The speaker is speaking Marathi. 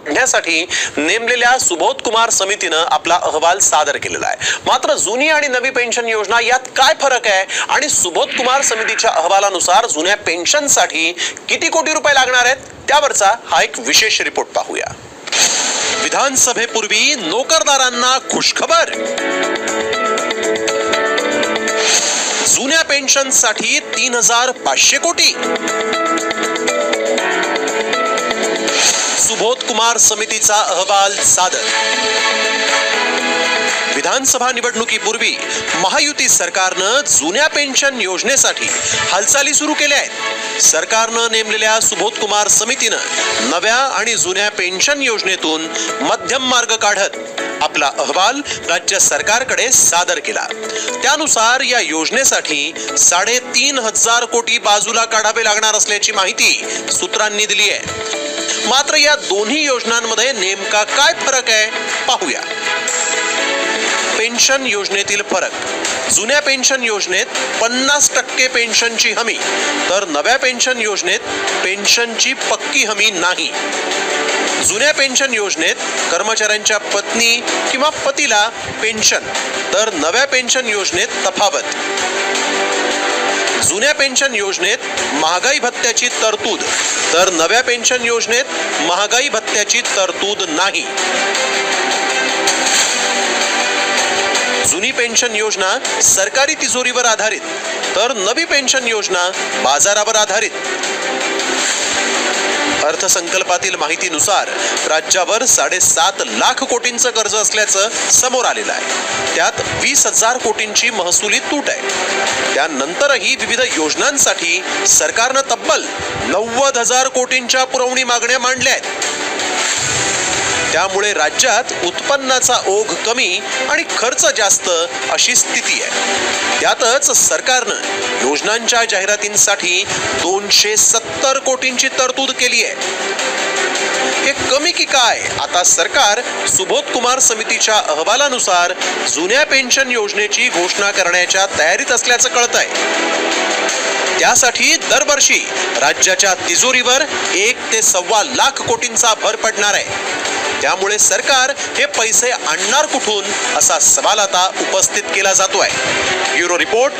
काढण्यासाठी नेमलेल्या सुबोध कुमार समितीनं आपला अहवाल सादर केलेला आहे। मात्र जुनी आणि नवी पेन्शन योजना यात काय फरक आहे आणि सुबोध कुमार समितीच्या अहवालानुसार जुन्या पेन्शनसाठी किती कोटी रुपये लागणार आहेत त्यावरचा हा एक विशेष रिपोर्ट पाहूया। विधानसभेपूर्वी नोकरदारांना खुशखबर, जुन्या पेन्शनसाठी 3,500 कोटी। सुबोध कुमार समितीचा अहवाल सादर। विधानसभा निवडणुकीपूर्वी महायुती सरकारनं जुन्या पेन्शन योजनेसाठी हालचाली सुरू केल्या आहेत। सरकारनं नेमलेल्या सुबोध कुमार समितीनं नव्या आणि जुन्या पेन्शन योजनेतून मध्यम मार्ग काढत आपला अहवाल राज्य सरकारकडे सादर केला। त्यानुसार या योजनेसाठी 3,500 कोटी बाजूला काढावे लागणार असल्याची माहिती सूत्रांनी दिली आहे। मात्र या दोन्ही योजनांमध्ये नेमका काय फरक आहे पाहूया। पेन्शन योजनेतील फरक। जुन्या पेन्शन योजनेत 50% पेन्शनची हमी, तर नव्या पेन्शन योजनेत पेन्शनची पक्की हमी नाही। जुन्या पेन्शन योजनेत कर्मचाऱ्यांच्या पत्नी किंवा पतीला पेन्शन, तर नव्या पेन्शन योजनेत तफावत। जुन्या पेन्शन योजनेत महागाई भत्त्याची तरतूद, तर नव्या पेन्शन योजनेत महागाई भत्त्याची तरतूद नाही। जुनी पेन्शन योजना सरकारी तिजोरीवर आधारित, तर नवी पेन्शन योजना बाजारावर आधारित। अर्थसंकल्पातील माहितीनुसार राज्यावर 7.5 लाख कोटींचं कर्ज असल्याचं समोर आलेलं आहे। त्यात 20,000 कोटींची महसुली तूट आहे। त्यानंतरही विविध योजनांसाठी सरकारनं तब्बल 90,000 कोटींच्या पुरवणी मागण्या मांडल्या आहेत। त्यामुळे राज्यात उत्पन्नाचा ओघ कमी आणि खर्च जास्त अशी स्थिती आहे। त्यातच सरकारनं योजनांच्या जाहिरातींसाठी 270 कोटींची तरतूद केली आहे। हे कमी की काय? आता सरकार सुबोध कुमार समितीच्या अहवालानुसार जुन्या पेन्शन योजनेची घोषणा करण्याच्या तयारीत असल्याचं कळतंय। त्यासाठी दरवर्षी राज्याच्या तिजोरीवर 1 ते 1.25 लाख कोटींचा भर पडणार आहे। त्यामुळे सरकार हे पैसे आणणार कुठून असा सवाल आता उपस्थित केला जातोय। Bureau report.